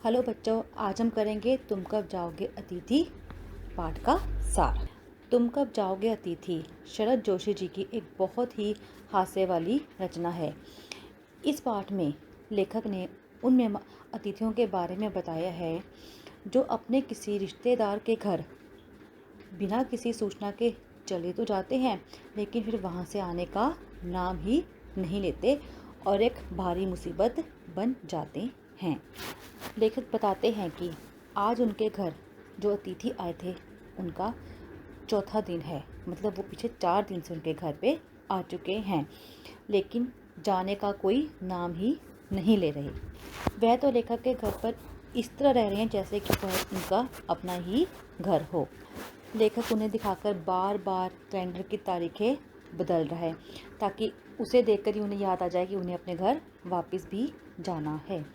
Hello बच्चों, आज हम करेंगे तुम कब जाओगे अतिथि पाठ का सार। तुम कब जाओगे अतिथि शरद जोशी जी की एक बहुत ही हास्य वाली रचना है। इस पाठ में लेखक ने उन अतिथियों के बारे में बताया है जो अपने किसी रिश्तेदार के घर बिना किसी सूचना के चले तो जाते हैं, लेकिन फिर वहाँ से आने का नाम ही नहीं लेते और एक भारी मुसीबत बन जाते हैं। लेखक बताते हैं कि आज उनके घर जो अतिथि आए थे उनका चौथा दिन है, मतलब वो पिछले 4 दिन से उनके घर पे आ चुके हैं, लेकिन जाने का कोई नाम ही नहीं ले रहे। वह तो लेखक के घर पर इस तरह रह रहे हैं जैसे कि वह उनका अपना ही घर हो। लेखक उन्हें दिखाकर बार बार कैलेंडर की तारीखें बदल रहा है ताकि उसे देखकर ही उन्हें याद आ जाए कि उन्हें अपने घर वापस भी जाना है।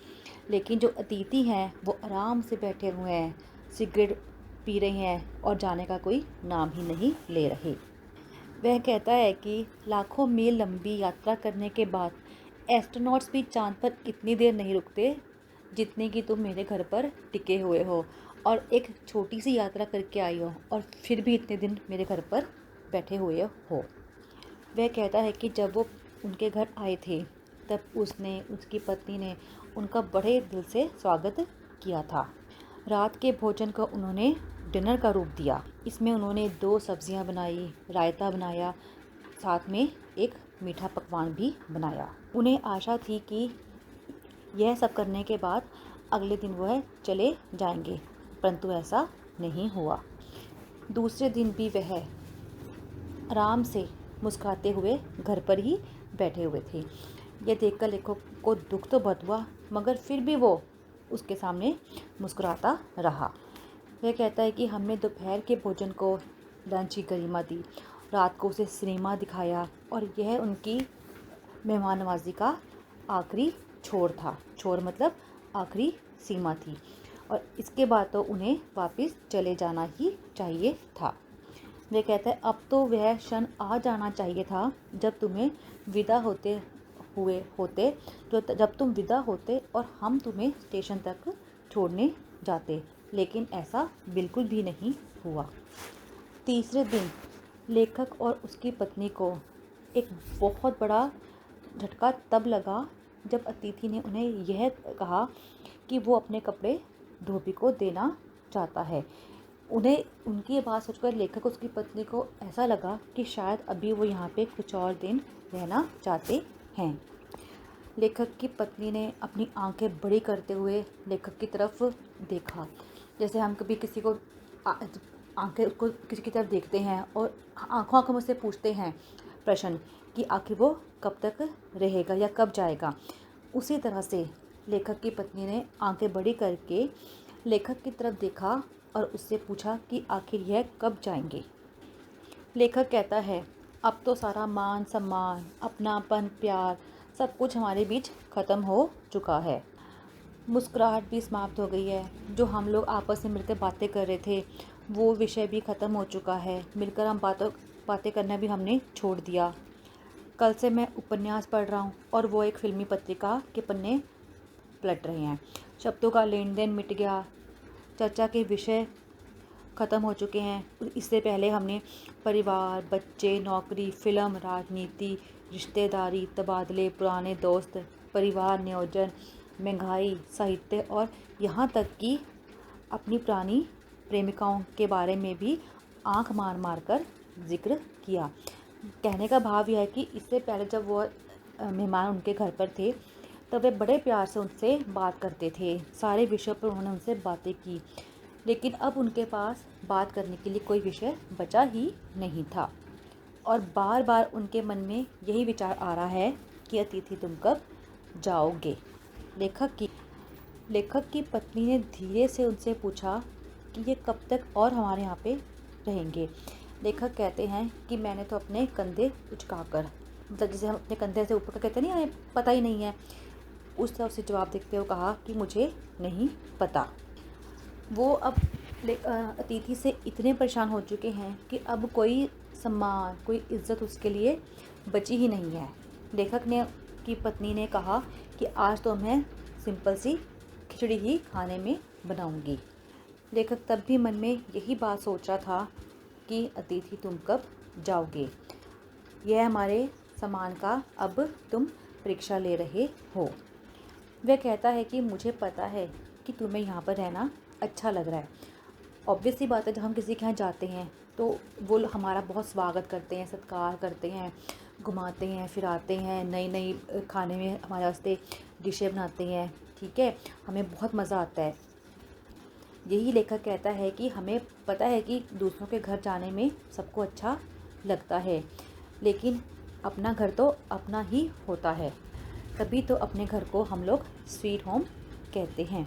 लेकिन जो अतिथि हैं वो आराम से बैठे हुए हैं, सिगरेट पी रहे हैं और जाने का कोई नाम ही नहीं ले रहे। वह कहता है कि लाखों मील लंबी यात्रा करने के बाद एस्ट्रोनॉट्स भी चांद पर इतनी देर नहीं रुकते जितनी कि तुम मेरे घर पर टिके हुए हो और एक छोटी सी यात्रा करके आई हो और फिर भी इतने दिन मेरे घर पर बैठे हुए हो। वह कहता है कि जब वो उनके घर आए थे तब उसने, उसकी पत्नी ने उनका बड़े दिल से स्वागत किया था। रात के भोजन को उन्होंने डिनर का रूप दिया। इसमें उन्होंने 2 सब्जियां बनाई, रायता बनाया, साथ में एक मीठा पकवान भी बनाया। उन्हें आशा थी कि यह सब करने के बाद अगले दिन वह चले जाएंगे, परंतु ऐसा नहीं हुआ। दूसरे दिन भी वह आराम से मुस्कुराते हुए घर पर ही बैठे हुए थे। यह देखकर लेखक को दुख तो बहुत हुआ, मगर फिर भी वो उसके सामने मुस्कुराता रहा। वह कहता है कि हमने दोपहर के भोजन को लंच की गरिमा दी, रात को उसे सिनेमा दिखाया और यह उनकी मेहमान नवाजी का आखिरी छोर था। छोर मतलब आखिरी सीमा थी और इसके बाद तो उन्हें वापस चले जाना ही चाहिए था। वह कहता है अब तो वह क्षण आ जाना चाहिए था जब तुम्हें विदा होते जब तुम विदा होते और हम तुम्हें स्टेशन तक छोड़ने जाते, लेकिन ऐसा बिल्कुल भी नहीं हुआ। तीसरे दिन लेखक और उसकी पत्नी को एक बहुत बड़ा झटका तब लगा जब अतिथि ने उन्हें यह कहा कि वो अपने कपड़े धोबी को देना चाहता है। उन्हें उनकी ये बात सोचकर लेखक उसकी पत्नी को ऐसा लगा कि शायद अभी वो यहाँ पे कुछ और दिन रहना चाहते हैं। लेखक की पत्नी ने अपनी आंखें बड़ी करते हुए लेखक की तरफ देखा, जैसे हम कभी किसी को आंखें उसको किसी की तरफ देखते हैं और आंखों आंखों में उससे पूछते हैं प्रश्न कि आखिर वो कब तक रहेगा या कब जाएगा। उसी तरह से लेखक की पत्नी ने आंखें बड़ी करके लेखक की तरफ देखा और उससे पूछा कि आखिर यह कब जाएंगे। लेखक कहता है अब तो सारा मान सम्मान, अपनापन, प्यार सब कुछ हमारे बीच ख़त्म हो चुका है। मुस्कुराहट भी समाप्त हो गई है। जो हम लोग आपस में मिलकर बातें कर रहे थे वो विषय भी ख़त्म हो चुका है। मिलकर हम बातें करना भी हमने छोड़ दिया। कल से मैं उपन्यास पढ़ रहा हूँ और वो एक फिल्मी पत्रिका के पन्ने पलट रहे हैं। शब्दों का लेन देन मिट गया, चर्चा के विषय ख़त्म हो चुके हैं। इससे पहले हमने परिवार, बच्चे, नौकरी, फिल्म, राजनीति, रिश्तेदारी, तबादले, पुराने दोस्त, परिवार नियोजन, महंगाई, साहित्य और यहाँ तक कि अपनी पुरानी प्रेमिकाओं के बारे में भी आंख मार मार कर जिक्र किया। कहने का भाव यह है कि इससे पहले जब वो मेहमान उनके घर पर थे तब वे बड़े प्यार से उनसे बात करते थे, सारे विषयों पर उन्होंने उनसे बातें की, लेकिन अब उनके पास बात करने के लिए कोई विषय बचा ही नहीं था और बार बार उनके मन में यही विचार आ रहा है कि अतिथि तुम कब जाओगे। लेखक की पत्नी ने धीरे से उनसे पूछा कि ये कब तक और हमारे यहाँ पे रहेंगे। लेखक कहते हैं कि मैंने तो अपने कंधे उचकाकर, मतलब जैसे हम अपने कंधे से ऊपर का कहते नहीं, हमें पता ही नहीं है, उस तरफ से जवाब देते हुए कहा कि मुझे नहीं पता। वो अब अतिथि से इतने परेशान हो चुके हैं कि अब कोई सम्मान, कोई इज्जत उसके लिए बची ही नहीं है। लेखक ने की पत्नी ने कहा कि आज तो मैं सिंपल सी खिचड़ी ही खाने में बनाऊंगी। लेखक तब भी मन में यही बात सोच रहा था कि अतिथि तुम कब जाओगे, यह हमारे सम्मान का अब तुम परीक्षा ले रहे हो। वह कहता है कि मुझे पता है कि तुम्हें यहाँ पर रहना अच्छा लग रहा है। ऑब्वियस सी बात है, जब हम किसी के यहाँ जाते हैं तो वो हमारा बहुत स्वागत करते हैं, सत्कार करते हैं, घुमाते हैं, फिराते हैं, नई नई खाने में हमारे वास्ते डिशें बनाते हैं, ठीक है, हमें बहुत मज़ा आता है। यही लेखक कहता है कि हमें पता है कि दूसरों के घर जाने में सबको अच्छा लगता है, लेकिन अपना घर तो अपना ही होता है, तभी तो अपने घर को हम लोग स्वीट होम कहते हैं।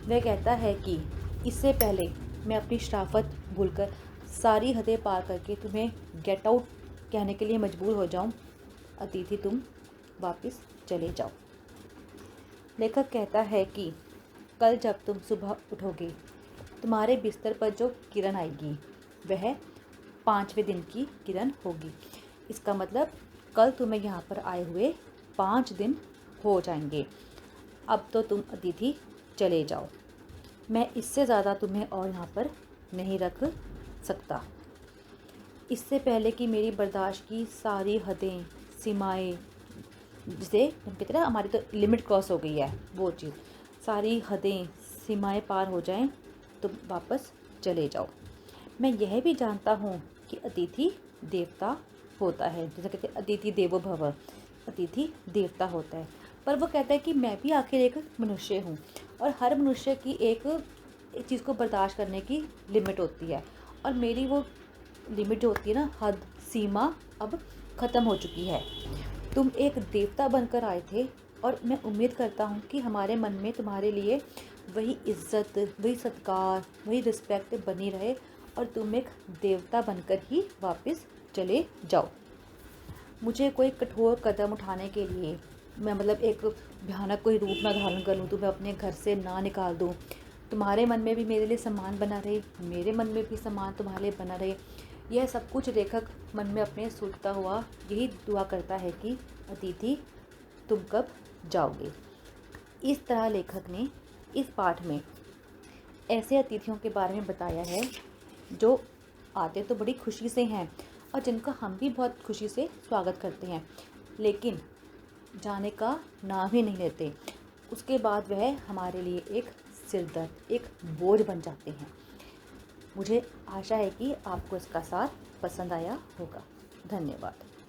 वह कहता है कि इससे पहले मैं अपनी शराफत भूलकर सारी हदें पार करके तुम्हें गेट आउट कहने के लिए मजबूर हो जाऊं, अतिथि तुम वापस चले जाओ। लेखक कहता है कि कल जब तुम सुबह उठोगे, तुम्हारे बिस्तर पर जो किरण आएगी वह 5वें दिन की किरण होगी। इसका मतलब कल तुम्हें यहाँ पर आए हुए 5 दिन हो जाएंगे। अब तो तुम अतिथि चले जाओ, मैं इससे ज़्यादा तुम्हें और यहाँ पर नहीं रख सकता। इससे पहले कि मेरी बर्दाश्त की सारी हदें, सीमाएं, जिसे हम कहते हैं ना हमारी तो लिमिट क्रॉस हो गई है, वो चीज़, सारी हदें सीमाएं पार हो जाएं, तुम वापस चले जाओ। मैं यह भी जानता हूँ कि अतिथि देवता होता है, जैसे कहते हैं अतिथि देवो भव, अतिथि देवता होता है। पर वो कहता है कि मैं भी आखिर एक मनुष्य हूँ और हर मनुष्य की एक चीज़ को बर्दाश्त करने की लिमिट होती है, और मेरी वो लिमिट जो होती है ना, हद, सीमा अब ख़त्म हो चुकी है। तुम एक देवता बनकर आए थे और मैं उम्मीद करता हूँ कि हमारे मन में तुम्हारे लिए वही इज़्ज़त, वही सत्कार, वही रिस्पेक्ट बनी रहे और तुम एक देवता बनकर ही वापस चले जाओ। मुझे कोई कठोर कदम उठाने के लिए, मैं मतलब एक भयानक कोई रूप ना धारण कर लूँ, तो मैं अपने घर से ना निकाल दूँ, तुम्हारे मन में भी मेरे लिए सम्मान बना रहे, मेरे मन में भी सम्मान तुम्हारे लिए बना रहे, यह सब कुछ लेखक मन में अपने सोचता हुआ यही दुआ करता है कि अतिथि तुम कब जाओगे। इस तरह लेखक ने इस पाठ में ऐसे अतिथियों के बारे में बताया है जो आते तो बड़ी खुशी से हैं और जिनका हम भी बहुत खुशी से स्वागत करते हैं, लेकिन जाने का नाम ही नहीं लेते। उसके बाद वह हमारे लिए एक सिरदर्द, एक बोझ बन जाते हैं। मुझे आशा है कि आपको इसका सार पसंद आया होगा। धन्यवाद।